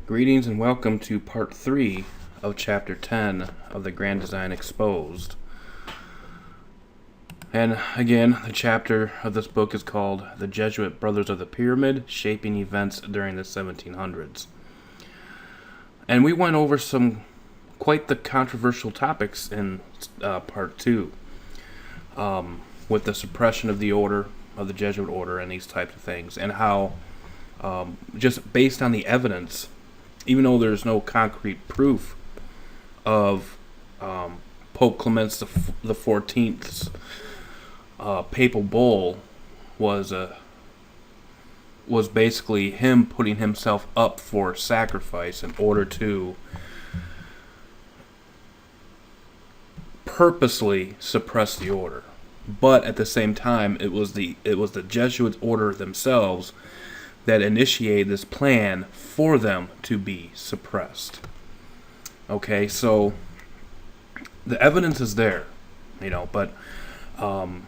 Greetings and welcome to part 3 of chapter 10 of the Grand Design Exposed. And again, the chapter of this book is called The Jesuit Brothers of the Pyramid, Shaping Events During the 1700s. And we went over some quite the controversial topics in part 2, with the suppression of the order, of the Jesuit order and these types of things, and how just based on the evidence, even though there's no concrete proof of Pope Clement the 14th's papal bull was basically him putting himself up for sacrifice in order to purposely suppress the order. But at the same time, it was the Jesuit order themselves that initiated this plan for them to be suppressed. Okay, so the evidence is there, but and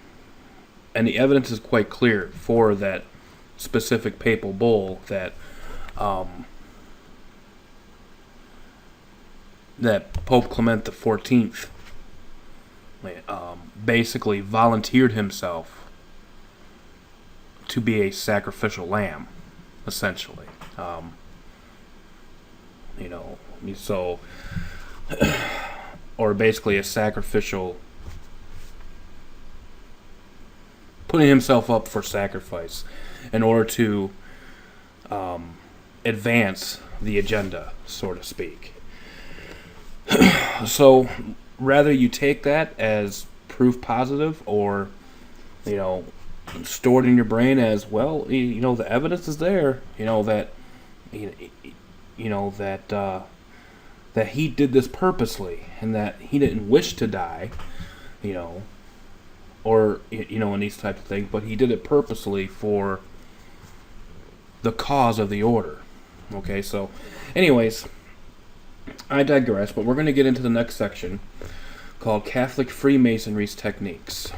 the evidence is quite clear for that specific papal bull that that Pope Clement the 14th basically volunteered himself to be a sacrificial lamb, essentially. So, or basically a sacrificial, putting himself up for sacrifice in order to advance the agenda, so to speak. So, rather you take that as proof positive or, stored in your brain as, well, the evidence is there, that that he did this purposely and that he didn't wish to die, or in these types of things, but he did it purposely for the cause of the order. Okay, so anyways, I digress, but we're going to get into the next section called Catholic Freemasonry's Techniques.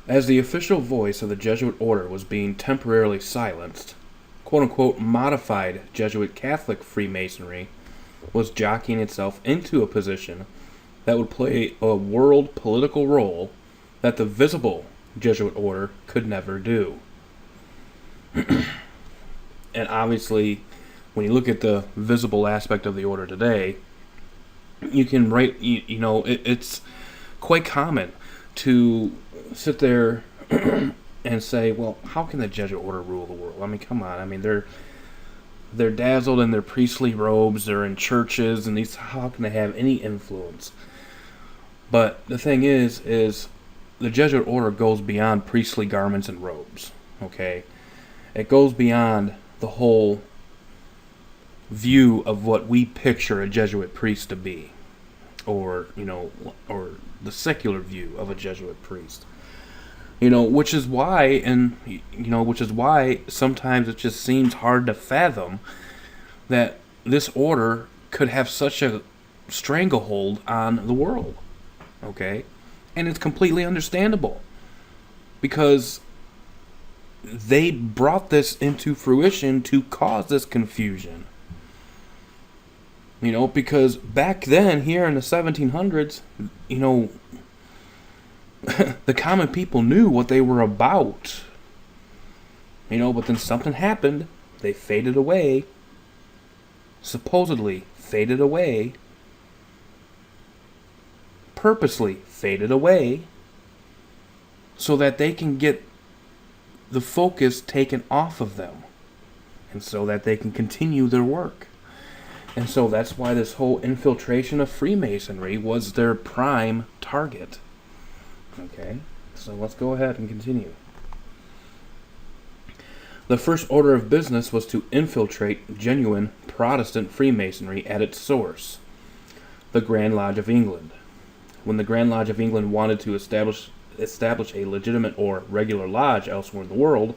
As the official voice of the Jesuit order was being temporarily silenced, quote-unquote modified Jesuit Catholic Freemasonry was jockeying itself into a position that would play a world political role that the visible Jesuit order could never do. And obviously, when you look at the visible aspect of the order today, you can write, it's quite common to sit there and say, well, how can the Jesuit order rule the world? I mean, come on. I mean, they're dazzled in their priestly robes, they're in churches, and how can they have any influence? But the thing is the Jesuit order goes beyond priestly garments and robes, okay? It goes beyond the whole view of what we picture a Jesuit priest to be, or the secular view of a Jesuit priest. Which is why sometimes it just seems hard to fathom that this order could have such a stranglehold on the world. Okay? And it's completely understandable, because they brought this into fruition to cause this confusion. Because back then, here in the 1700s, the common people knew what they were about. But then something happened. They faded away. Supposedly faded away. Purposely faded away. So that they can get the focus taken off of them. And so that they can continue their work. And so that's why this whole infiltration of Freemasonry was their prime target. Okay, so let's go ahead and continue. The first order of business was to infiltrate genuine Protestant Freemasonry at its source, the Grand Lodge of England. When the Grand Lodge of England wanted to establish a legitimate or regular lodge elsewhere in the world,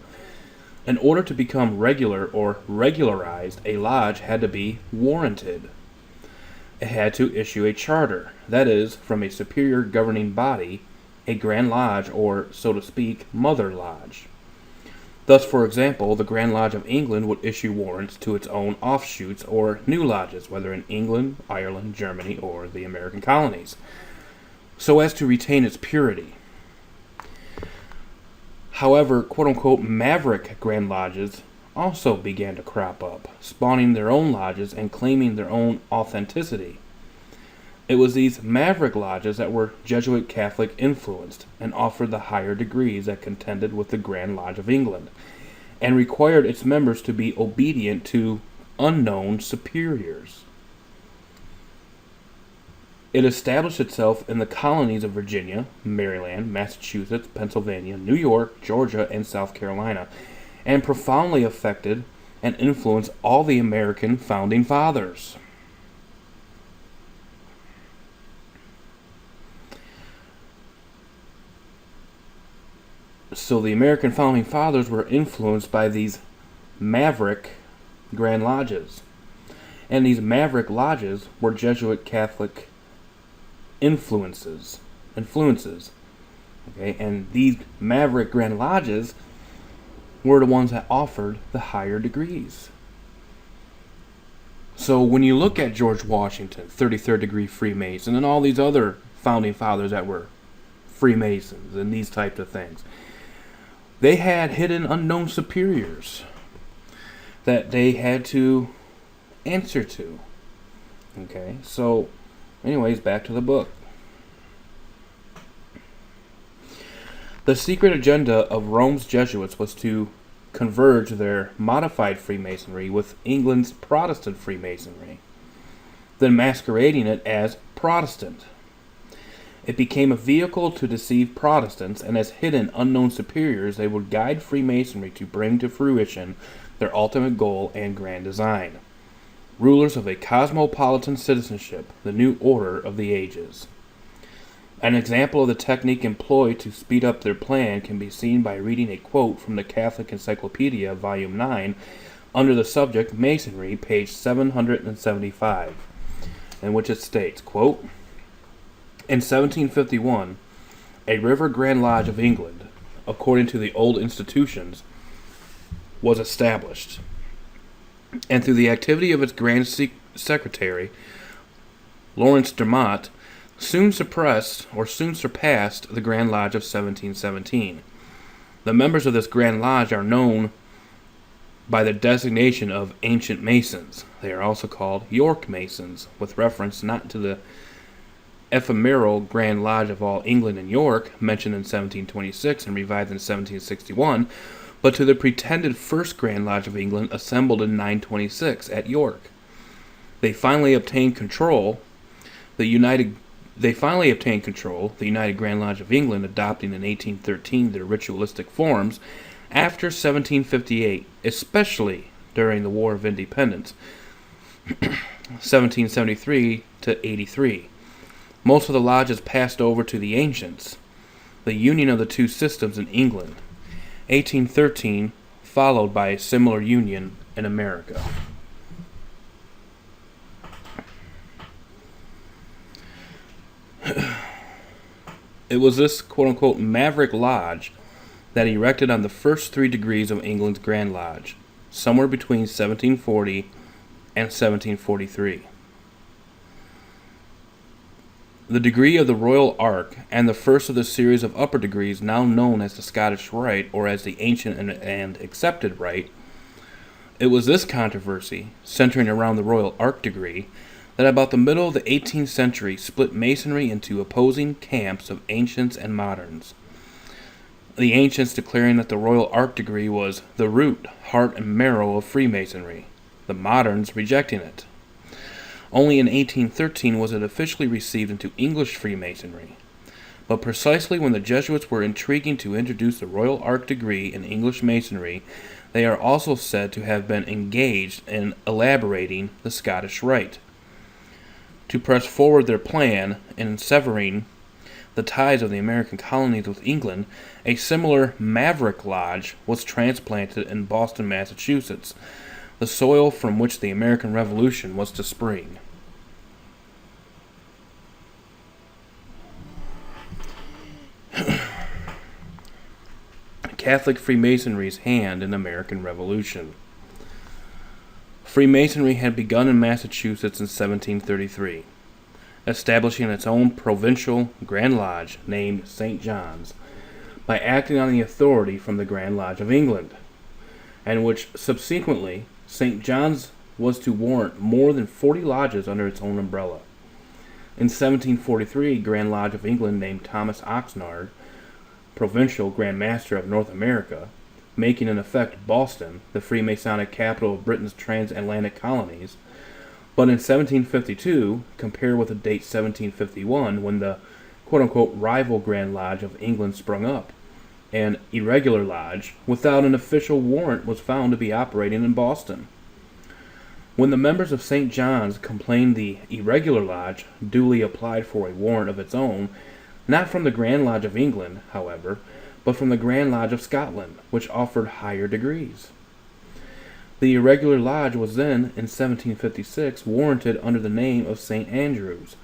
in order to become regular or regularized, a lodge had to be warranted. It had to issue a charter, that is, from a superior governing body, a Grand Lodge, or, so to speak, Mother Lodge. Thus, for example, the Grand Lodge of England would issue warrants to its own offshoots or new lodges, whether in England, Ireland, Germany, or the American colonies, so as to retain its purity. However, quote-unquote maverick Grand Lodges also began to crop up, spawning their own lodges and claiming their own authenticity. It was these maverick lodges that were Jesuit Catholic influenced and offered the higher degrees that contended with the Grand Lodge of England, and required its members to be obedient to unknown superiors. It established itself in the colonies of Virginia, Maryland, Massachusetts, Pennsylvania, New York, Georgia, and South Carolina, and profoundly affected and influenced all the American founding fathers. So the American founding fathers were influenced by these maverick Grand Lodges. And these maverick lodges were Jesuit Catholic influences. Okay, and these maverick Grand Lodges were the ones that offered the higher degrees. So when you look at George Washington, 33rd degree Freemason, and all these other founding fathers that were Freemasons and these types of things, they had hidden unknown superiors that they had to answer to. Okay, so anyways, back to the book. The secret agenda of Rome's Jesuits was to converge their modified Freemasonry with England's Protestant Freemasonry, then masquerading it as Protestant. It became a vehicle to deceive Protestants, and as hidden, unknown superiors, they would guide Freemasonry to bring to fruition their ultimate goal and grand design. Rulers of a cosmopolitan citizenship, the new order of the ages. An example of the technique employed to speed up their plan can be seen by reading a quote from the Catholic Encyclopedia, Volume 9, under the subject Masonry, page 775, in which it states, quote, "In 1751, a River Grand Lodge of England, according to the old institutions, was established, and through the activity of its Grand Secretary, Lawrence Dermot, soon surpassed the Grand Lodge of 1717. The members of this Grand Lodge are known by the designation of Ancient Masons. They are also called York Masons, with reference not to the ephemeral Grand Lodge of all England and York, mentioned in 1726 and revived in 1761, but to the pretended First Grand Lodge of England assembled in 926 at York. They finally obtained control, the United Grand Lodge of England adopting in 1813 their ritualistic forms after 1758, especially during the War of Independence, 1773 to 83. Most of the lodges passed over to the ancients, the union of the two systems in England. 1813 followed by a similar union in America. It was this quote-unquote Maverick Lodge that erected on the first 3 degrees of England's Grand Lodge, somewhere between 1740 and 1743. The degree of the Royal Ark, and the first of the series of upper degrees now known as the Scottish Rite, or as the Ancient and Accepted Rite, it was this controversy, centering around the Royal Ark degree, that about the middle of the 18th century split Masonry into opposing camps of ancients and moderns. The ancients declaring that the Royal Ark degree was the root, heart, and marrow of Freemasonry, the moderns rejecting it. Only in 1813 was it officially received into English Freemasonry. But precisely when the Jesuits were intriguing to introduce the Royal Ark degree in English Masonry, they are also said to have been engaged in elaborating the Scottish Rite. To press forward their plan in severing the ties of the American colonies with England, a similar Maverick Lodge was transplanted in Boston, Massachusetts, the soil from which the American Revolution was to spring. Catholic Freemasonry's hand in the American Revolution. Freemasonry had begun in Massachusetts in 1733, establishing its own provincial Grand Lodge named St. John's by acting on the authority from the Grand Lodge of England, and which subsequently St. John's was to warrant more than 40 lodges under its own umbrella. In 1743, Grand Lodge of England named Thomas Oxnard Provincial Grand Master of North America, making in effect Boston the Freemasonic capital of Britain's transatlantic colonies. But in 1752, compared with the date 1751, when the quote-unquote rival Grand Lodge of England sprung up, an irregular lodge without an official warrant was found to be operating in Boston. When the members of St. John's complained, the irregular lodge duly applied for a warrant of its own, not from the Grand Lodge of England, however, but from the Grand Lodge of Scotland, which offered higher degrees. The irregular lodge was then, in 1756, warranted under the name of St. Andrew's,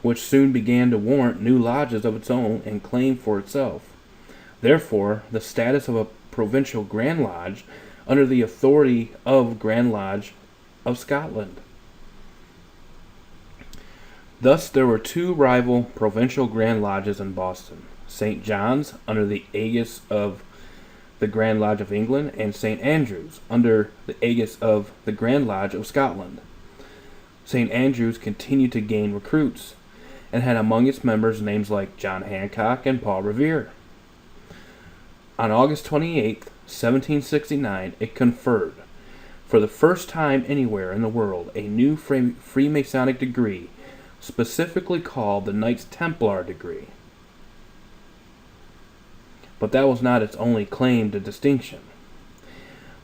which soon began to warrant new lodges of its own and claim for itself, therefore, the status of a provincial Grand Lodge under the authority of Grand Lodge of Scotland. Thus there were two rival provincial Grand Lodges in Boston, St. John's under the aegis of the Grand Lodge of England and St. Andrew's under the aegis of the Grand Lodge of Scotland. St. Andrew's continued to gain recruits and had among its members names like John Hancock and Paul Revere. On August 28, 1769, it conferred, for the first time anywhere in the world, a new Freemasonic degree, specifically called the Knights Templar degree. But that was not its only claim to distinction.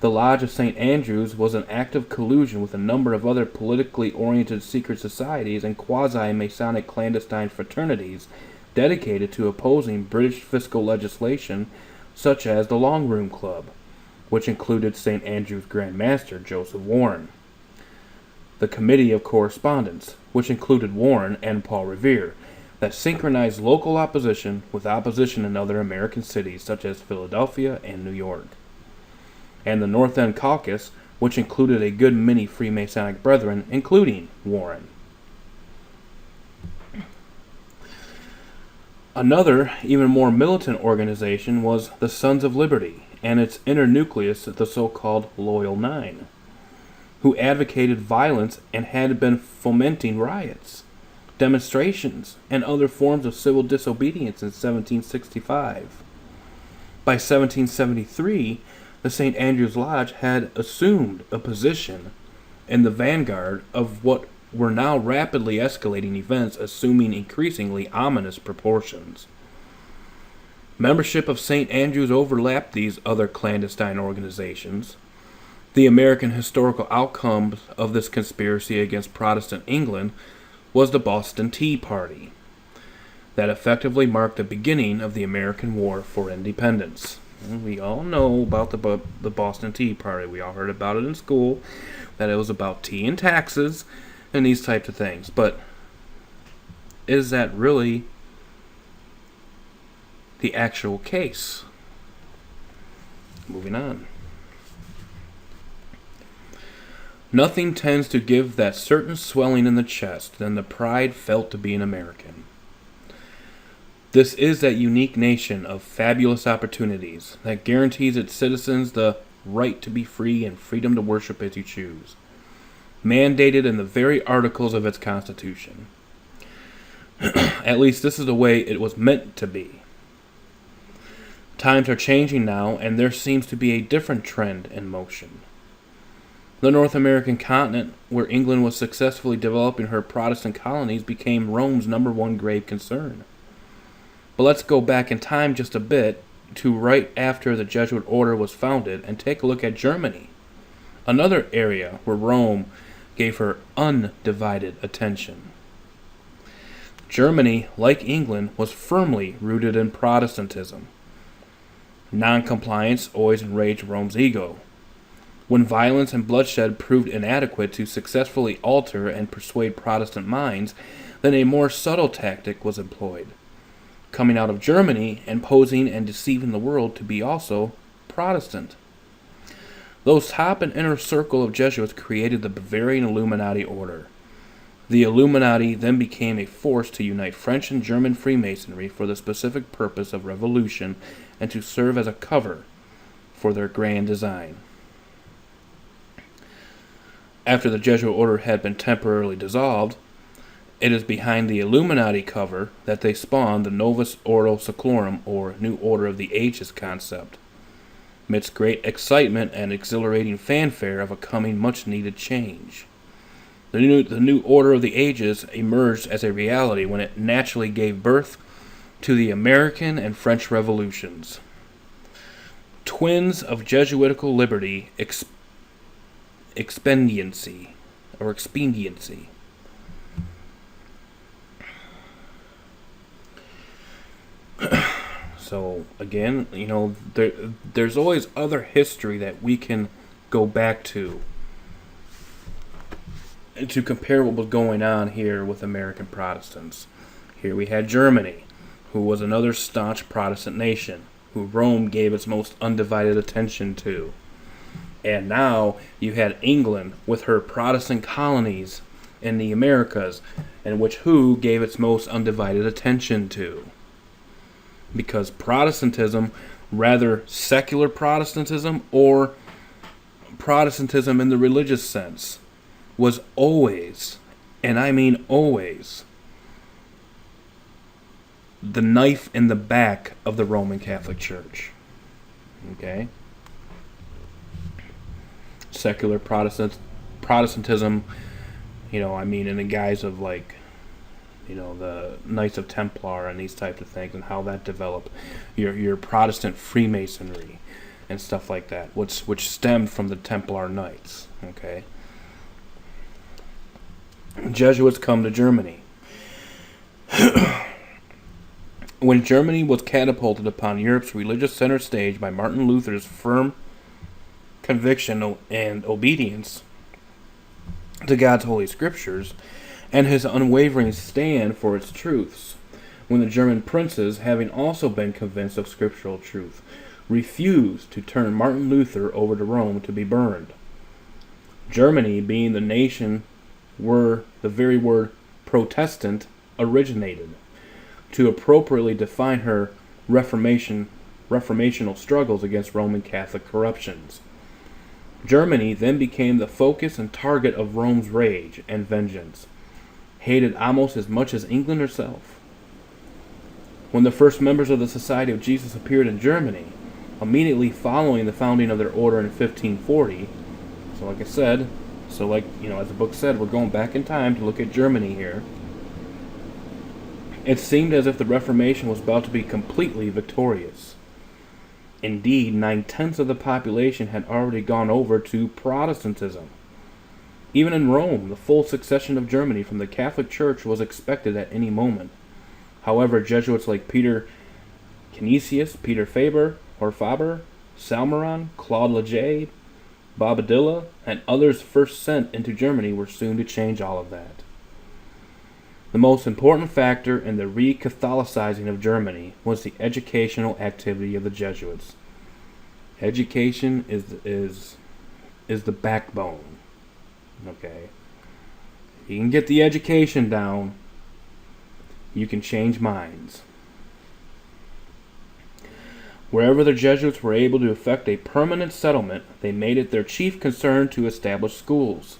The Lodge of St. Andrews was in active collusion with a number of other politically oriented secret societies and quasi-Masonic clandestine fraternities dedicated to opposing British fiscal legislation, such as the Long Room Club, which included St. Andrew's Grand Master Joseph Warren, the Committee of Correspondence, which included Warren and Paul Revere, that synchronized local opposition with opposition in other American cities such as Philadelphia and New York, and the North End Caucus, which included a good many Freemasonic brethren, including Warren. Another, even more militant organization was the Sons of Liberty, and its inner nucleus, the so-called Loyal Nine, who advocated violence and had been fomenting riots, demonstrations, and other forms of civil disobedience in 1765. By 1773, the St. Andrew's Lodge had assumed a position in the vanguard of what were now rapidly escalating events, assuming increasingly ominous proportions. Membership of St. Andrew's overlapped these other clandestine organizations. The American historical outcome of this conspiracy against Protestant England was the Boston Tea Party, that effectively marked the beginning of the American War for Independence. We all know about the Boston Tea Party. We all heard about it in school, that it was about tea and taxes and these types of things. But is that really the actual case? Moving on. Nothing tends to give that certain swelling in the chest than the pride felt to be an American. This is that unique nation of fabulous opportunities that guarantees its citizens the right to be free and freedom to worship as you choose, mandated in the very articles of its Constitution. At least this is the way it was meant to be. Times are changing now, and there seems to be a different trend in motion. The North American continent, where England was successfully developing her Protestant colonies, became Rome's #1 grave concern. But let's go back in time just a bit to right after the Jesuit order was founded and take a look at Germany, another area where Rome gave her undivided attention. Germany, like England, was firmly rooted in Protestantism. Non-compliance always enraged Rome's ego. When violence and bloodshed proved inadequate to successfully alter and persuade Protestant minds, then a more subtle tactic was employed: coming out of Germany and posing and deceiving the world to be also Protestant. Those top and inner circle of Jesuits created the Bavarian Illuminati order. The Illuminati then became a force to unite French and German Freemasonry for the specific purpose of revolution and to serve as a cover for their grand design. After the Jesuit order had been temporarily dissolved, it is behind the Illuminati cover that they spawned the Novus Ordo Seclorum, or New Order of the Ages concept, amidst great excitement and exhilarating fanfare of a coming much-needed change. The new Order of the Ages emerged as a reality when it naturally gave birth to the American and French Revolutions. Twins of Jesuitical liberty, expediency. So again, there's always other history that we can go back to compare what was going on here with American Protestants. Here we had Germany, who was another staunch Protestant nation, who Rome gave its most undivided attention to. And now you had England with her Protestant colonies in the Americas, and which who gave its most undivided attention to. Because Protestantism, rather secular Protestantism or Protestantism in the religious sense, was always, and I mean always, the knife in the back of the Roman Catholic Church. Okay? Secular Protestantism, in the guise of the Knights of Templar and these types of things, and how that developed, your Protestant Freemasonry and stuff like that, which stemmed from the Templar Knights. Okay, Jesuits come to Germany. When Germany was catapulted upon Europe's religious center stage by Martin Luther's firm conviction and obedience to God's Holy Scriptures, and his unwavering stand for its truths, when the German princes, having also been convinced of scriptural truth, refused to turn Martin Luther over to Rome to be burned. Germany, being the nation where the very word Protestant originated, to appropriately define her reformational struggles against Roman Catholic corruptions. Germany then became the focus and target of Rome's rage and vengeance, hated almost as much as England herself. When the first members of the Society of Jesus appeared in Germany, immediately following the founding of their order in 1540, as the book said, we're going back in time to look at Germany here, it seemed as if the Reformation was about to be completely victorious. Indeed, 9/10 of the population had already gone over to Protestantism. Even in Rome, the full succession of Germany from the Catholic Church was expected at any moment. However, Jesuits like Peter Canisius, Peter Faber, Salmeron, Claude Leger, Bobadilla, and others first sent into Germany were soon to change all of that. The most important factor in the re-Catholicizing of Germany was the educational activity of the Jesuits. Education is the backbone. Okay? You can get the education down, you can change minds. Wherever the Jesuits were able to effect a permanent settlement, they made it their chief concern to establish schools.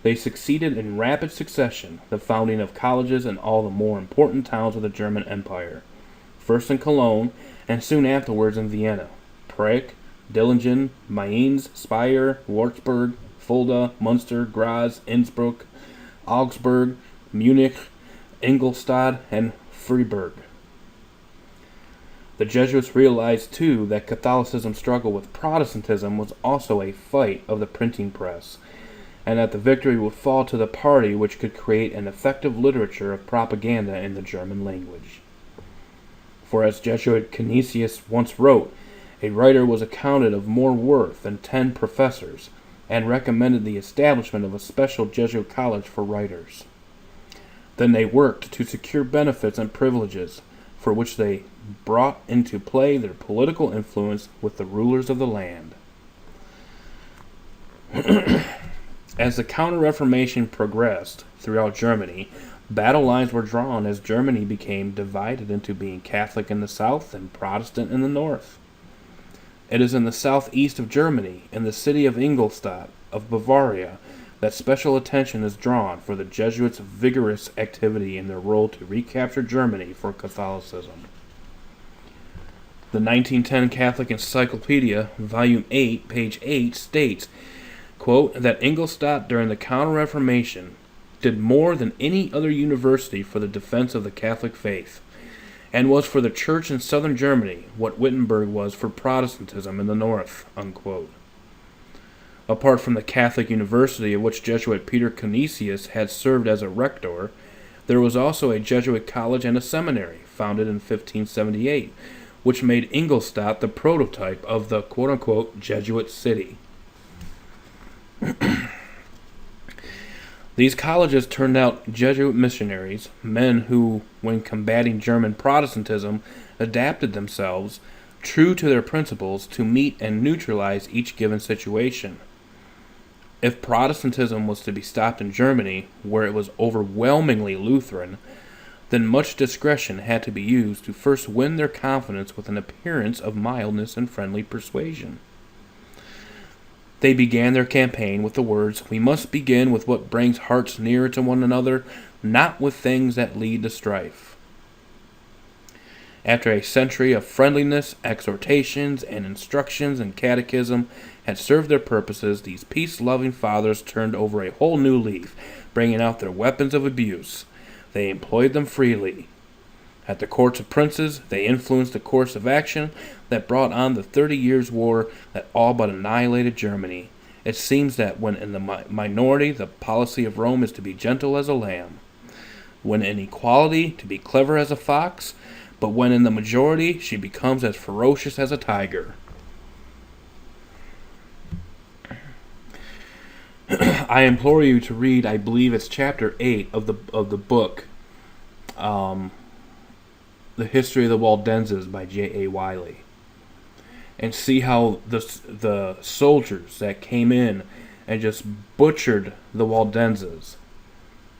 They succeeded in rapid succession, the founding of colleges in all the more important towns of the German Empire, first in Cologne, and soon afterwards in Vienna, Prague, Dillingen, Mainz, Speyer, Würzburg, Fulda, Munster, Graz, Innsbruck, Augsburg, Munich, Ingolstadt, and Freiburg. The Jesuits realized, too, that Catholicism's struggle with Protestantism was also a fight of the printing press, and that the victory would fall to the party which could create an effective literature of propaganda in the German language. For as Jesuit Canisius once wrote, a writer was accounted of more worth than 10 professors, and recommended the establishment of a special Jesuit college for writers. Then they worked to secure benefits and privileges for which they brought into play their political influence with the rulers of the land. As the Counter-Reformation progressed throughout Germany, battle lines were drawn as Germany became divided into being Catholic in the south and Protestant in the north. It is in the southeast of Germany, in the city of Ingolstadt of Bavaria, that special attention is drawn for the Jesuits' vigorous activity in their role to recapture Germany for Catholicism. The 1910 Catholic Encyclopedia, Volume 8, page 8, states, quote, that Ingolstadt during the Counter-Reformation did more than any other university for the defense of the Catholic faith, and was for the Church in southern Germany what Wittenberg was for Protestantism in the north, unquote. Apart from the Catholic University of which Jesuit Peter Canisius had served as a rector, there was also a Jesuit college and a seminary, founded in 1578, which made Ingolstadt the prototype of the quote-unquote Jesuit city. These colleges turned out Jesuit missionaries, men who, when combating German Protestantism, adapted themselves, true to their principles, to meet and neutralize each given situation. If Protestantism was to be stopped in Germany, where it was overwhelmingly Lutheran, then much discretion had to be used to first win their confidence with an appearance of mildness and friendly persuasion. They began their campaign with the words, "We must begin with what brings hearts nearer to one another, not with things that lead to strife." After a century of friendliness, exhortations, and instructions and catechism had served their purposes, these peace-loving fathers turned over a whole new leaf, bringing out their weapons of abuse. They employed them freely. At the courts of princes, they influenced the course of action that brought on the 30 Years' War that all but annihilated Germany. It seems that when in the minority, the policy of Rome is to be gentle as a lamb. When in equality, to be clever as a fox, but when in the majority, she becomes as ferocious as a tiger. I implore you to read, I believe it's chapter 8 of the book, The History of the Waldenses by J.A. Wiley, and see how the soldiers that came in and just butchered the Waldenses.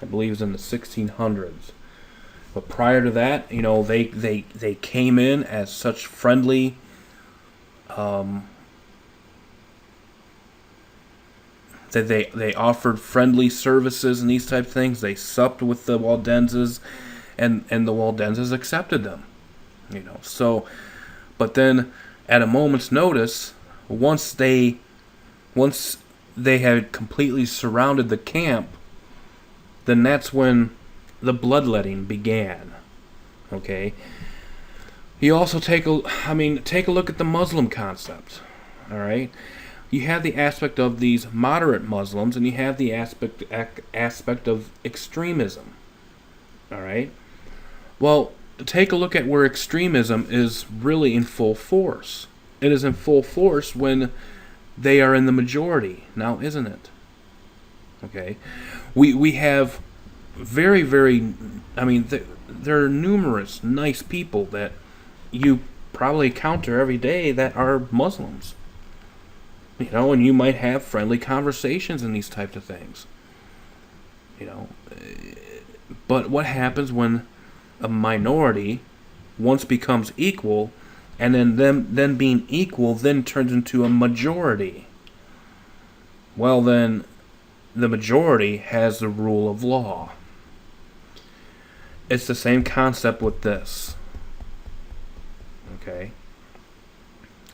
I believe it was in the 1600s. But prior to that, you know, they came in as such friendly, that they offered friendly services and these type of things. They supped with the Waldenses, and the Waldenses accepted them, you know. So, but then at a moment's notice, once they had completely surrounded the camp, then that's when the bloodletting began. Okay. You also take a look at the Muslim concept. All right. You have the aspect of these moderate Muslims, and you have the aspect of extremism. All right. Well, take a look at where extremism is really in full force. It is in full force when they are in the majority. Now, isn't it? Okay. We have very, very, there are numerous nice people that you probably encounter every day that are Muslims. You know, and you might have friendly conversations and these types of things. You know, but what happens when a minority once becomes equal, and then them being equal then turns into a majority? Well, then the majority has the rule of law. It's the same concept with this. Okay?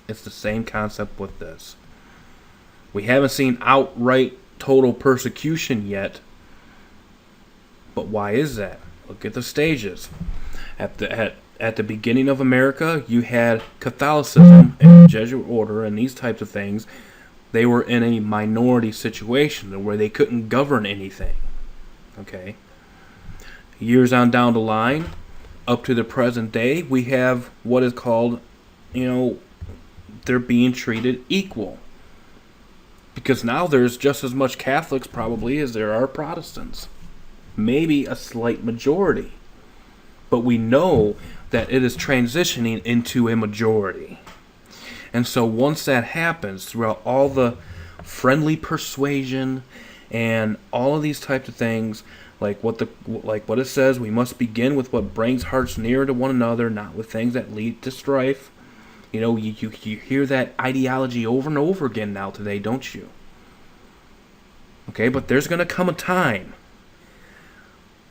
It's the same concept with this. We haven't seen outright total persecution yet. But why is that? Look at the stages. At the beginning of America, you had Catholicism and Jesuit order and these types of things. They were in a minority situation where they couldn't govern anything. Okay? Years on down the line, up to the present day, we have what is called, you know, they're being treated equal. Because now there's just as much Catholics probably as there are Protestants. Maybe a slight majority. But we know that it is transitioning into a majority. And so once that happens, throughout all the friendly persuasion and all of these types of things, like what it says, we must begin with what brings hearts nearer to one another, not with things that lead to strife. You hear that ideology over and over again now today, don't you? Okay, but there's going to come a time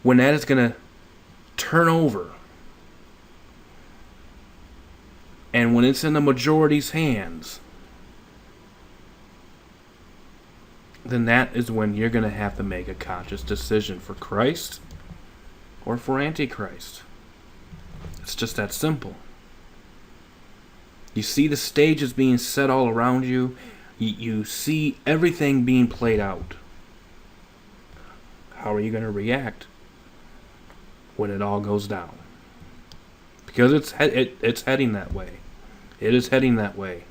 when that is going to turn over. And when it's in the majority's hands, then that is when you're going to have to make a conscious decision for Christ or for Antichrist. It's just that simple. You see the stages being set all around you. You see everything being played out. How are you going to react when it all goes down? Because it's heading that way. It is heading that way.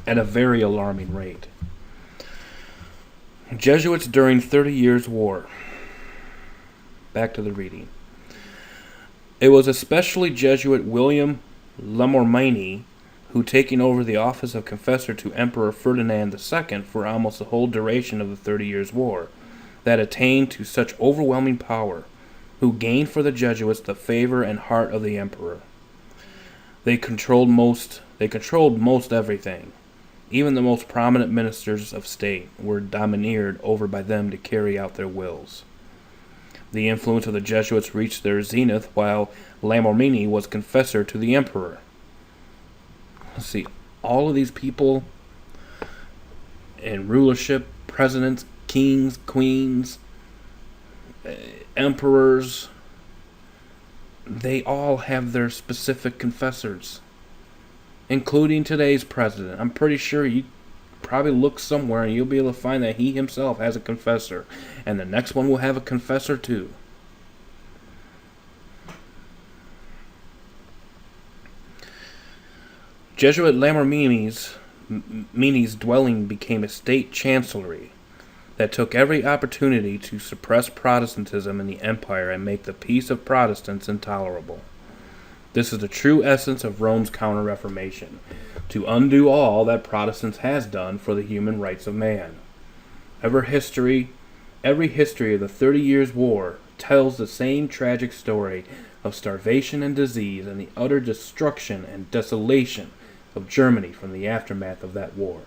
At a very alarming rate. Jesuits during 30 Years' War. Back to the reading. It was especially Jesuit William Lamormini who, taking over the office of confessor to Emperor Ferdinand II for almost the whole duration of the 30 Years' War, that attained to such overwhelming power, who gained for the Jesuits the favor and heart of the emperor. They controlled most everything. Even the most prominent ministers of state were domineered over by them to carry out their wills. The influence of the Jesuits reached their zenith while Lamormini was confessor to the emperor. Let's see, all of these people in rulership, presidents, kings, queens, emperors, they all have their specific confessors, including today's president. I'm pretty sure you probably look somewhere and you'll be able to find that he himself has a confessor, and the next one will have a confessor too. Jesuit Lamormini's dwelling became a state chancellery that took every opportunity to suppress Protestantism in the empire and make the peace of Protestants intolerable. This is the true essence of Rome's counter-reformation, to undo all that Protestants has done for the human rights of man. Every history of the 30 Years' War tells the same tragic story of starvation and disease and the utter destruction and desolation of Germany from the aftermath of that war.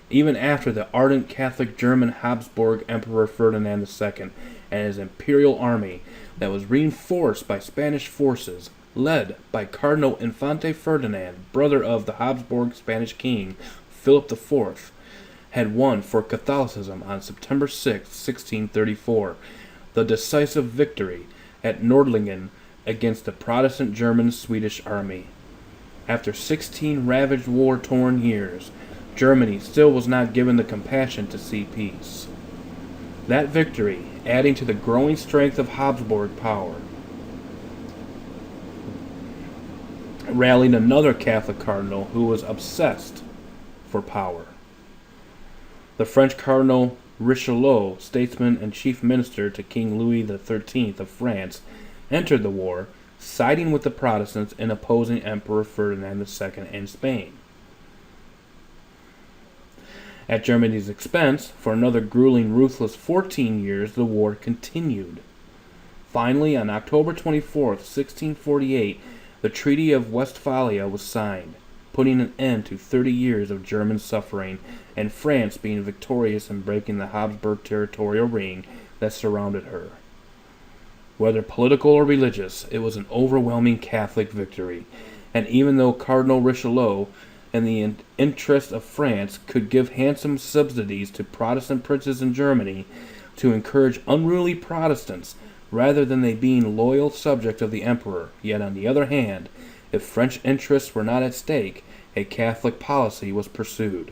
Even after the ardent Catholic German Habsburg Emperor Ferdinand II and his imperial army that was reinforced by Spanish forces, led by Cardinal Infante Ferdinand, brother of the Habsburg Spanish king Philip IV, had won for Catholicism on September 6, 1634, the decisive victory at Nordlingen against the Protestant German-Swedish army. After 16 ravaged war-torn years, Germany still was not given the compassion to see peace. That victory, adding to the growing strength of Habsburg power, rallied another Catholic cardinal who was obsessed for power. The French Cardinal Richelieu, statesman and chief minister to King Louis XIII of France, entered the war, siding with the Protestants in opposing Emperor Ferdinand II in Spain. At Germany's expense, for another grueling, ruthless 14 years, the war continued. Finally, on October 24, 1648, the Treaty of Westphalia was signed, putting an end to 30 years of German suffering and France being victorious in breaking the Habsburg territorial ring that surrounded her. Whether political or religious, it was an overwhelming Catholic victory, and even though Cardinal Richelieu, in the interest of France, could give handsome subsidies to Protestant princes in Germany to encourage unruly Protestants rather than they being loyal subjects of the emperor, yet on the other hand, if French interests were not at stake, a Catholic policy was pursued.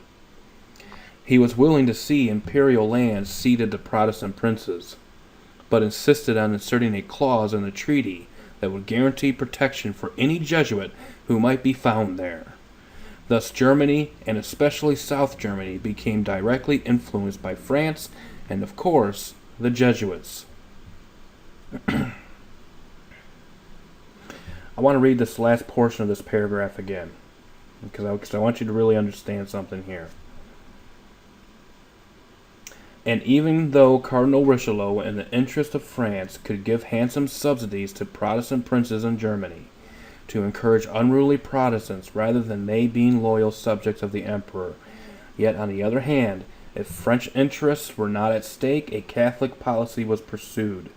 He was willing to see imperial lands ceded to Protestant princes, but insisted on inserting a clause in the treaty that would guarantee protection for any Jesuit who might be found there. Thus Germany, and especially South Germany, became directly influenced by France and, of course, the Jesuits. want to read this last portion of this paragraph again, because I want you to really understand something here. And even though Cardinal Richelieu, in the interest of France, could give handsome subsidies to Protestant princes in Germany, to encourage unruly Protestants rather than they being loyal subjects of the Emperor, yet on the other hand, if French interests were not at stake, a Catholic policy was pursued.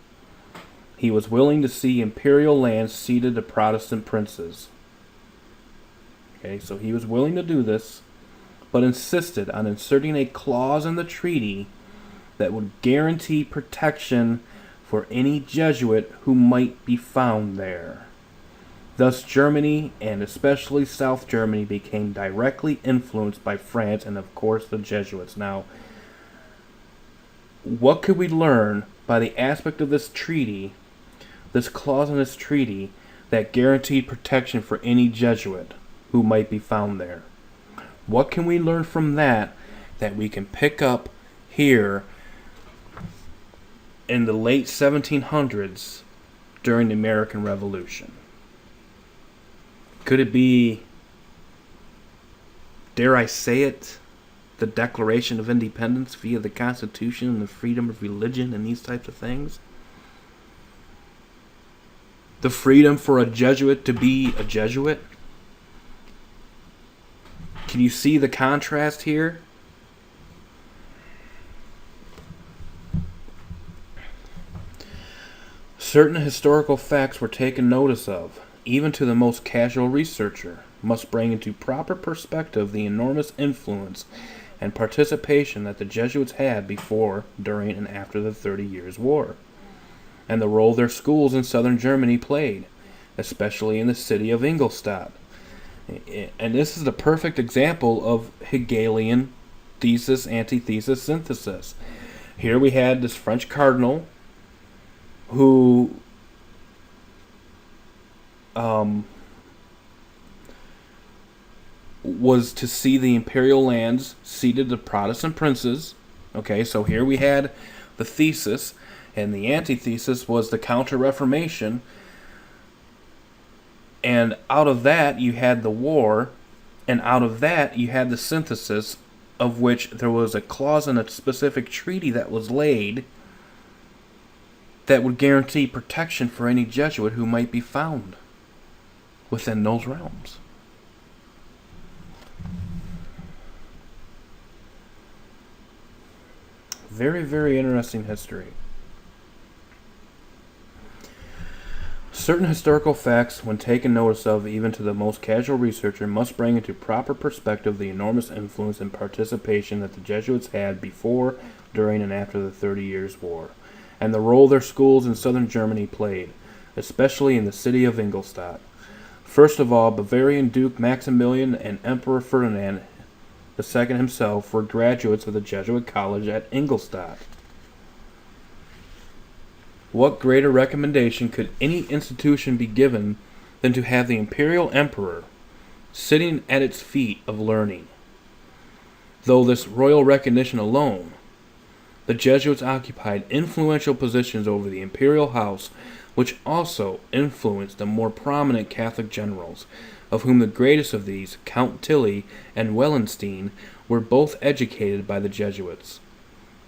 He was willing to see imperial lands ceded to Protestant princes. Okay, so he was willing to do this, but insisted on inserting a clause in the treaty that would guarantee protection for any Jesuit who might be found there. Thus Germany, and especially South Germany, became directly influenced by France and of course the Jesuits. Now, what could we learn by the aspect of this treaty, this clause in this treaty, that guaranteed protection for any Jesuit who might be found there? What can we learn from that we can pick up here in the late 1700s during the American Revolution? Could it be, dare I say it, the Declaration of Independence via the Constitution and the freedom of religion and these types of things? The freedom for a Jesuit to be a Jesuit? Can you see the contrast here? Certain historical facts were taken notice of, even to the most casual researcher, must bring into proper perspective the enormous influence and participation that the Jesuits had before, during, and after the 30 Years' War, and the role their schools in southern Germany played, especially in the city of Ingolstadt. And this is the perfect example of Hegelian thesis, antithesis, synthesis. Here we had this French cardinal who was to see the imperial lands ceded to Protestant princes. Okay, so here we had the thesis, and the antithesis was the Counter-Reformation. And out of that, you had the war, and out of that, you had the synthesis, of which there was a clause in a specific treaty that was laid that would guarantee protection for any Jesuit who might be found within those realms. Very, very interesting history. Certain historical facts, when taken notice of even to the most casual researcher, must bring into proper perspective the enormous influence and participation that the Jesuits had before, during, and after the 30 Years' War, and the role their schools in southern Germany played, especially in the city of Ingolstadt. First of all, Bavarian Duke Maximilian and Emperor Ferdinand II himself were graduates of the Jesuit College at Ingolstadt. What greater recommendation could any institution be given than to have the imperial emperor sitting at its feet of learning? Though this royal recognition alone, the Jesuits occupied influential positions over the imperial house, which also influenced the more prominent Catholic generals, of whom the greatest of these, Count Tilly and Wallenstein, were both educated by the Jesuits.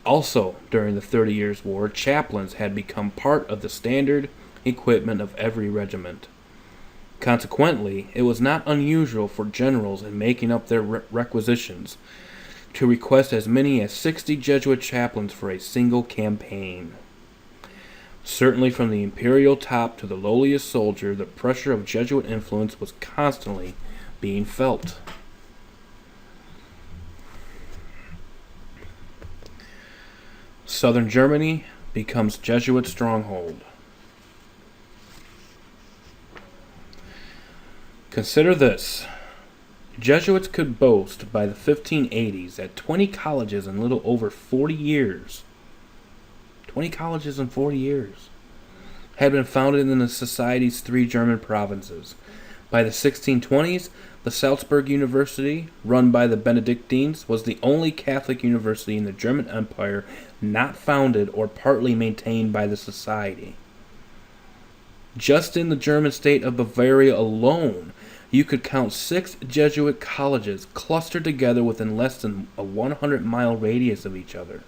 Also, during the 30 Years' War, chaplains had become part of the standard equipment of every regiment. Consequently, it was not unusual for generals in making up their requisitions to request as many as 60 Jesuit chaplains for a single campaign. Certainly from the imperial top to the lowliest soldier, the pressure of Jesuit influence was constantly being felt. Southern Germany becomes Jesuit stronghold. Consider this. Jesuits could boast by the 1580s at 20 colleges in little over 40 years. 20 colleges in 40 years had been founded in the Society's 3 German provinces. By the 1620s, the Salzburg University, run by the Benedictines, was the only Catholic university in the German Empire not founded or partly maintained by the Society. Just in the German state of Bavaria alone, you could count 6 Jesuit colleges clustered together within less than a 100-mile radius of each other.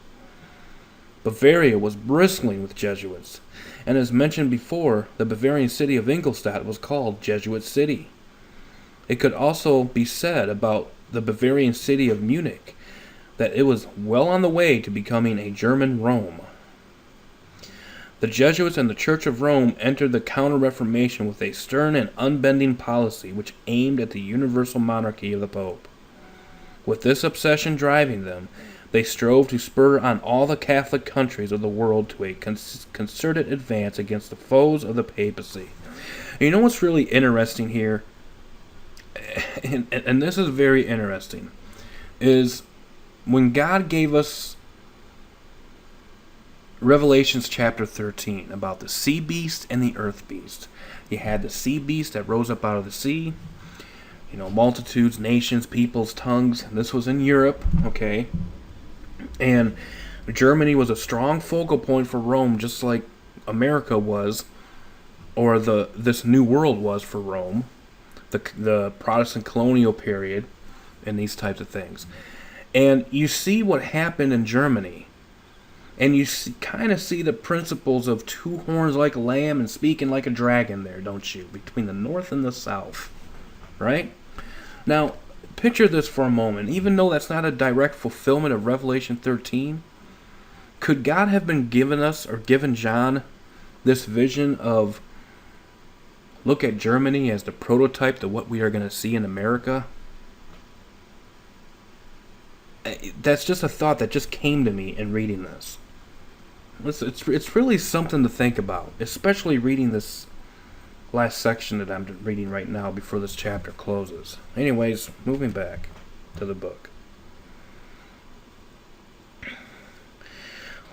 Bavaria was bristling with Jesuits, and as mentioned before, the Bavarian city of Ingolstadt was called Jesuit City. It could also be said about the Bavarian city of Munich that it was well on the way to becoming a German Rome. The Jesuits and the Church of Rome entered the Counter-Reformation with a stern and unbending policy which aimed at the universal monarchy of the Pope. With this obsession driving them, they strove to spur on all the Catholic countries of the world to a concerted advance against the foes of the papacy. And you know what's really interesting here, and this is very interesting, is when God gave us Revelations chapter 13 about the sea beast and the earth beast. You had the sea beast that rose up out of the sea, multitudes, nations, peoples, tongues. This was in Europe, okay? And Germany was a strong focal point for Rome, just like America was, or this new world was for Rome, the Protestant colonial period, and these types of things. And you see what happened in Germany, and you kind of see the principles of 2 horns like a lamb and speaking like a dragon there, don't you? Between the north and the south, right? Now, picture this for a moment. Even though that's not a direct fulfillment of Revelation 13, could God have been given John this vision of, look at Germany as the prototype to what we are going to see in America? That's just a thought that just came to me in reading this. It's really something to think about, especially reading this last section that I'm reading right now before this chapter closes. Anyways, moving back to the book.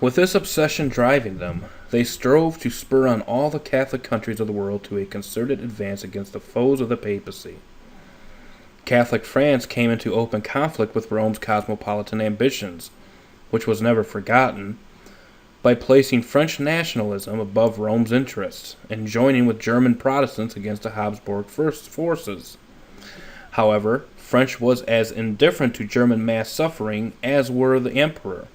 With this obsession driving them, they strove to spur on all the Catholic countries of the world to a concerted advance against the foes of the papacy. Catholic France came into open conflict with Rome's cosmopolitan ambitions, which was never forgotten, by placing French nationalism above Rome's interests and joining with German Protestants against the Habsburg forces. However, French was as indifferent to German mass suffering as were the emperor,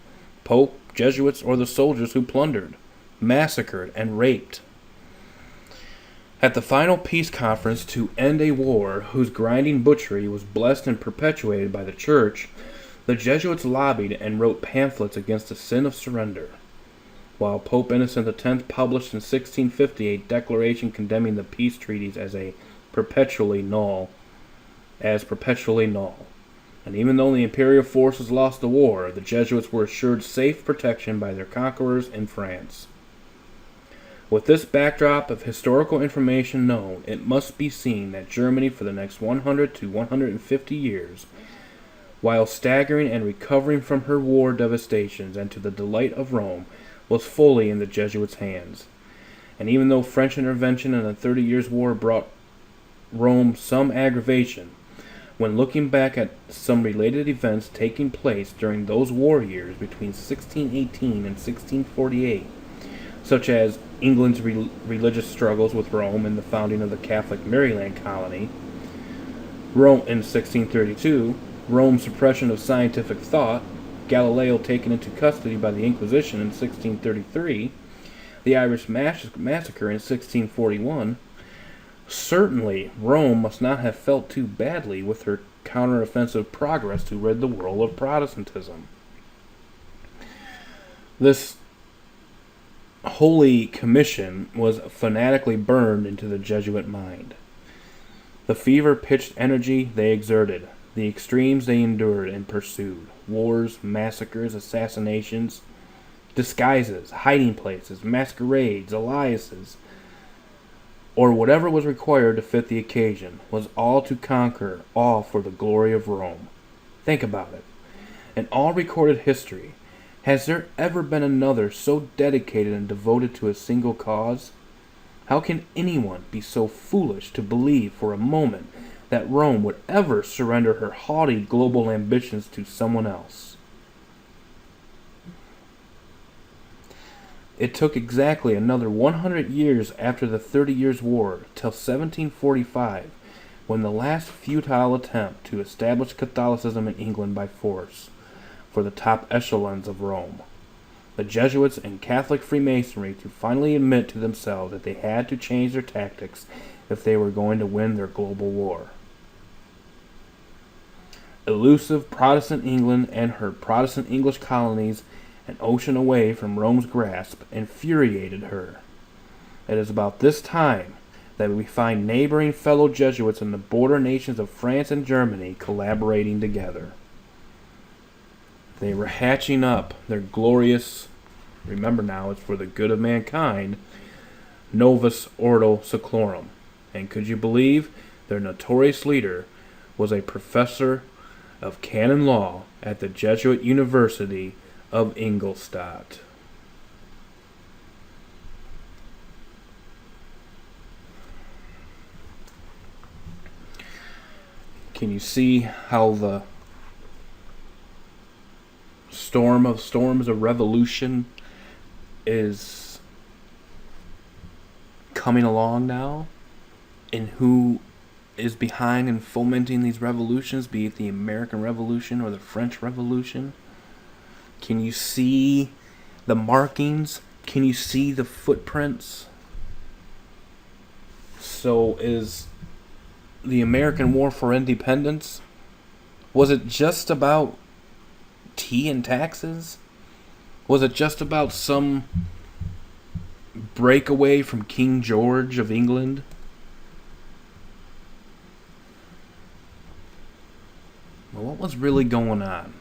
Pope, Jesuits, or the soldiers who plundered, massacred, and raped. At the final peace conference to end a war whose grinding butchery was blessed and perpetuated by the Church, the Jesuits lobbied and wrote pamphlets against the sin of surrender, while Pope Innocent X published in 1650 a declaration condemning the peace treaties as perpetually null. And even though the imperial forces lost the war, the Jesuits were assured safe protection by their conquerors in France. With this backdrop of historical information known, it must be seen that Germany for the next 100 to 150 years, while staggering and recovering from her war devastations and to the delight of Rome, was fully in the Jesuits' hands. And even though French intervention in the 30 Years' War brought Rome some aggravation, when looking back at some related events taking place during those war years between 1618 and 1648, such as England's religious struggles with Rome and the founding of the Catholic Maryland colony, Rome in 1632, Rome's suppression of scientific thought, Galileo taken into custody by the Inquisition in 1633, the Irish massacre in 1641, certainly Rome must not have felt too badly with her counteroffensive progress to rid the world of Protestantism. This Holy Commission was fanatically burned into the Jesuit mind. The fever-pitched energy they exerted, the extremes they endured and pursued, wars, massacres, assassinations, disguises, hiding places, masquerades, aliases, or whatever was required to fit the occasion, was all to conquer, all for the glory of Rome. Think about it. In all recorded history, has there ever been another so dedicated and devoted to a single cause? How can anyone be so foolish to believe for a moment that Rome would ever surrender her haughty global ambitions to someone else? It took exactly another 100 years after the 30 Years' War, till 1745, when the last futile attempt to establish Catholicism in England by force, for the top echelons of Rome, the Jesuits and Catholic Freemasonry, to finally admit to themselves that they had to change their tactics if they were going to win their global war. Elusive Protestant England and her Protestant English colonies, an ocean away from Rome's grasp, infuriated her. It is about this time that we find neighboring fellow Jesuits in the border nations of France and Germany collaborating together. They were hatching up their glorious, remember now, it's for the good of mankind, Novus Ordo Seclorum. And could you believe their notorious leader was a professor of canon law at the Jesuit University of Ingolstadt. Can you see how the storm of storms of revolution is coming along now? And who is behind and fomenting these revolutions, be it the American Revolution or the French Revolution? Can you see the markings? Can you see the footprints? So is the American War for Independence, was it just about tea and taxes? Was it just about some breakaway from King George of England? Well, what was really going on?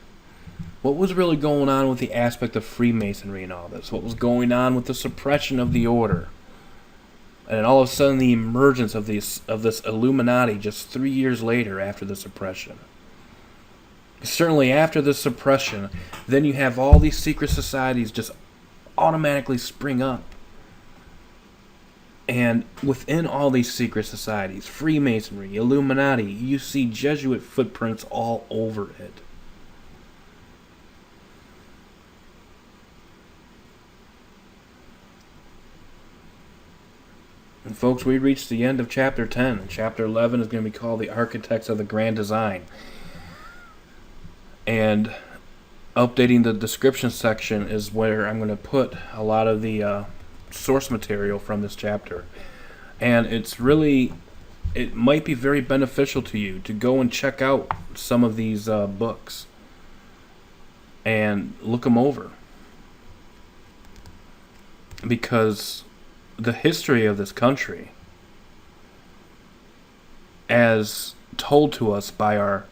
What was really going on with the aspect of Freemasonry and all this? What was going on with the suppression of the order? And then all of a sudden the emergence of this Illuminati just 3 years later after the suppression. Certainly after the suppression, then you have all these secret societies just automatically spring up. And within all these secret societies, Freemasonry, Illuminati, you see Jesuit footprints all over it. And folks, we reached the end of Chapter 10. And Chapter 11 is going to be called The Architects of the Grand Design. And updating the description section is where I'm going to put a lot of the source material from this chapter. And it might be very beneficial to you to go and check out some of these books and look them over. Because the history of this country, as told to us by our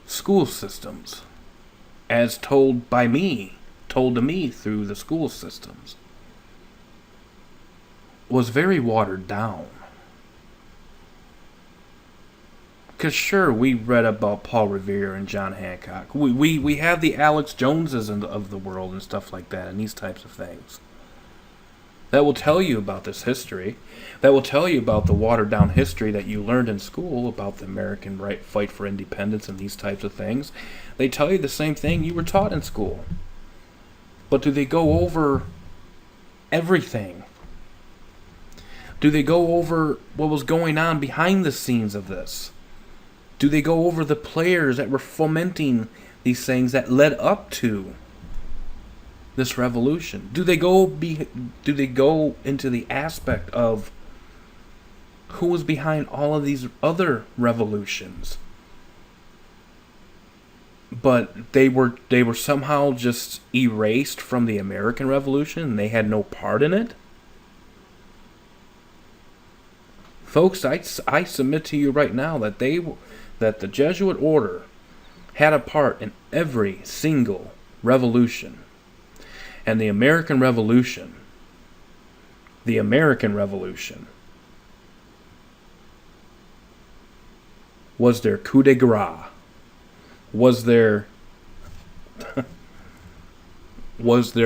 school systems, as told to me through the school systems, was very watered down. Because sure, we read about Paul Revere and John Hancock. We have the Alex Joneses of the world and stuff like that, and these types of things. That will tell you about this history. That will tell you about the watered-down history that you learned in school about the American fight for independence and these types of things. They tell you the same thing you were taught in school. But do they go over everything? Do they go over what was going on behind the scenes of this? Do they go over the players that were fomenting these things that led up to this revolution? Do they go into the aspect of who was behind all of these other revolutions? But they were somehow just erased from the American Revolution and they had no part in it? Folks, I submit to you right now that the Jesuit order had a part in every single revolution. And the American Revolution was their coup de grace, was their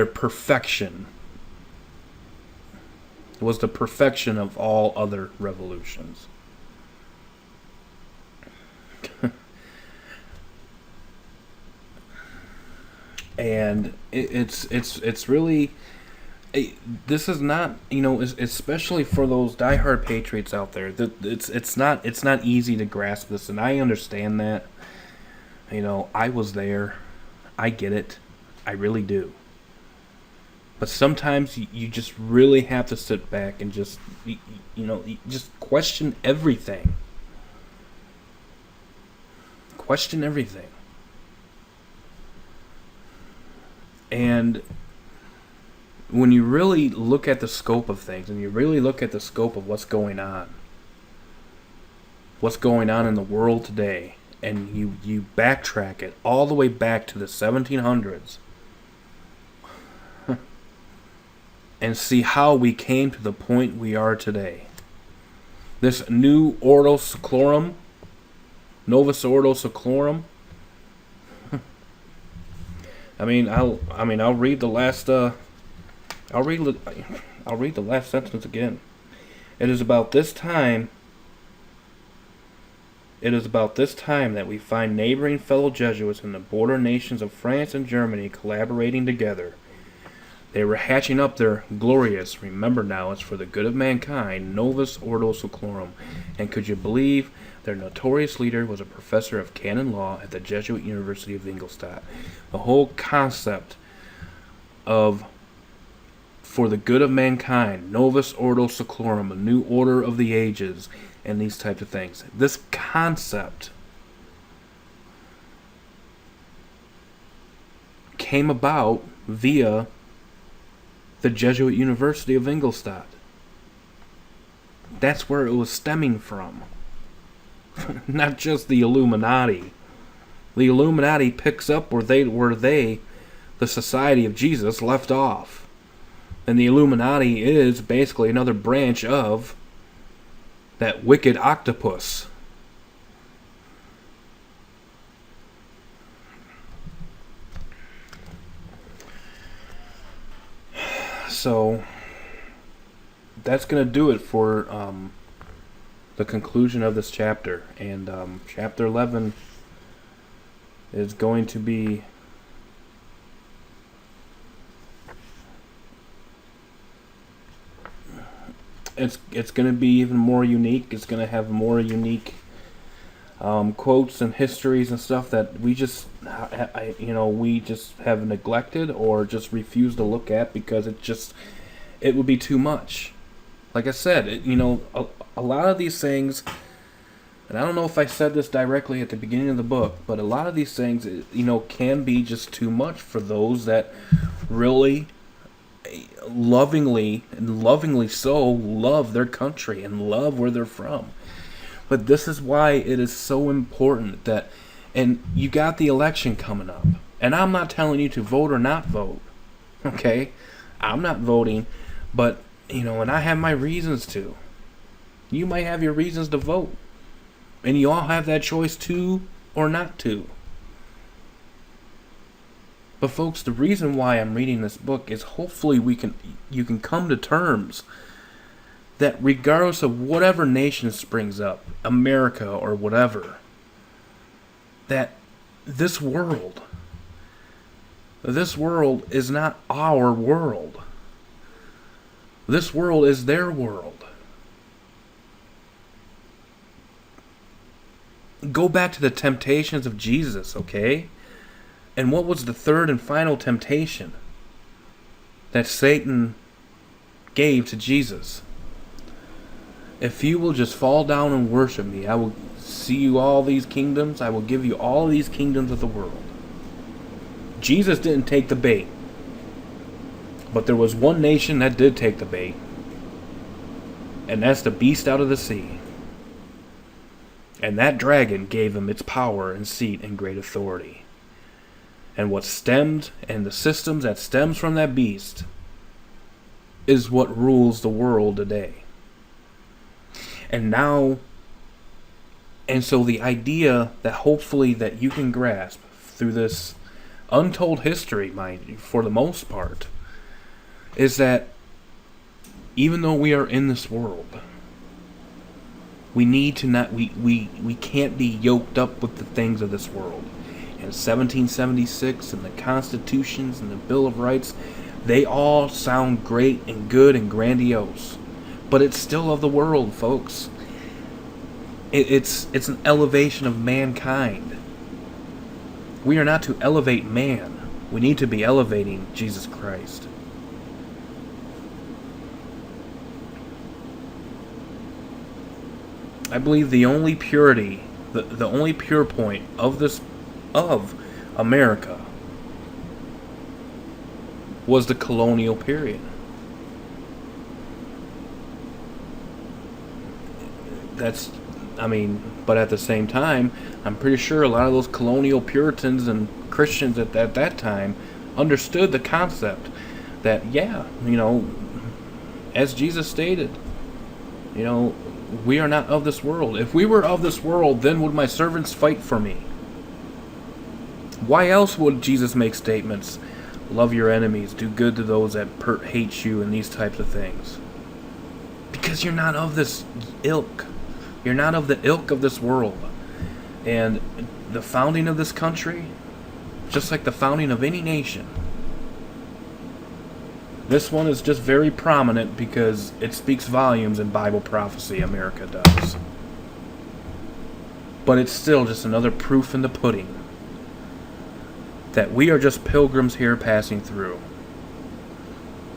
perfection, was the perfection of all other revolutions. And it's really, this is not, especially for those diehard patriots out there. It's not easy to grasp this, and I understand that. I was there. I get it. I really do. But sometimes you just really have to sit back and just just question everything. Question everything. And when you really look at the scope of things, and you really look at the scope of what's going on in the world today, and you backtrack it all the way back to the 1700s, and see how we came to the point we are today. This new Ordo Seclorum, Novus Ordo Seclorum. I'll read the last. I'll read the last sentence again. It is about this time that we find neighboring fellow Jesuits in the border nations of France and Germany collaborating together. They were hatching up their glorious, remember now it's for the good of mankind, Novus Ordo Seclorum. And could you believe their notorious leader was a professor of canon law at the Jesuit University of Ingolstadt? The whole concept of for the good of mankind, Novus Ordo Seclorum, a new order of the ages, and these types of things. This concept came about via the Jesuit University of Ingolstadt. That's where it was stemming from. Not just the Illuminati. The Illuminati picks up where they, the Society of Jesus, left off. And the Illuminati is basically another branch of that wicked octopus. So that's going to do it for the conclusion of this chapter. And chapter 11 is going to be it's going to be even more unique. It's going to have more unique quotes and histories and stuff that we just have neglected or just refused to look at because it would be too much. Like I said, a lot of these things, and I don't know if I said this directly at the beginning of the book, but a lot of these things, can be just too much for those that really lovingly so love their country and love where they're from. But this is why it is so important that, and you got the election coming up, and I'm not telling you to vote or not vote, okay? I'm not voting, but, and I have my reasons to. You might have your reasons to vote, and you all have that choice to or not to. But folks, the reason why I'm reading this book is hopefully you can come to terms that regardless of whatever nation springs up, America or whatever, that this world is not our world. This world is their world. Go back to the temptations of Jesus, okay? And what was the third and final temptation that Satan gave to Jesus? If you will just fall down and worship me, I will see you all these kingdoms. I will give you all these kingdoms of the world. Jesus didn't take the bait. But there was one nation that did take the bait. And that's the beast out of the sea. And that dragon gave him its power and seat and great authority. And what stemmed, and the systems that stems from that beast, is what rules the world today. And so the idea that hopefully that you can grasp through this untold history, mind you, for the most part, is that even though we are in this world, we need to not, we can't be yoked up with the things of this world. And 1776 and the constitutions and the Bill of Rights, They all sound great and good and grandiose, but it's still of the world, folks. It's an elevation of mankind. We are not to elevate man. We need to be elevating Jesus Christ. I believe the only purity, the only pure point of America was the colonial period. But at the same time, I'm pretty sure a lot of those colonial Puritans and Christians at that time understood the concept that, as Jesus stated, we are not of this world. If we were of this world, then would my servants fight for me? Why else would Jesus make statements, love your enemies, do good to those that hate you, and these types of things? Because you're not of this ilk. You're not of the ilk of this world. And the founding of this country, just like the founding of any nation, this one is just very prominent because it speaks volumes in Bible prophecy, America does. But it's still just another proof in the pudding that we are just pilgrims here passing through.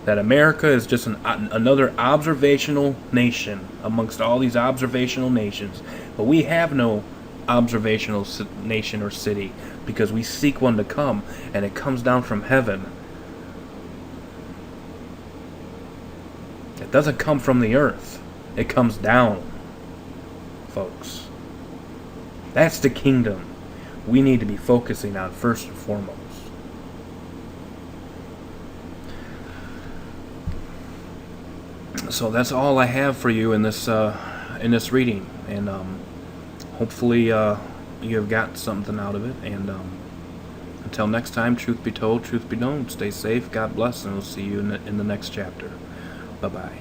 That America is just another observational nation amongst all these observational nations. But we have no observational nation or city because we seek one to come, and it comes down from heaven. It doesn't come from the earth. It comes down, folks. That's the kingdom we need to be focusing on first and foremost. So that's all I have for you in this reading, and hopefully you have got something out of it. And until next time, truth be told, truth be known. Stay safe, God bless, and we'll see you in the next chapter. Bye-bye.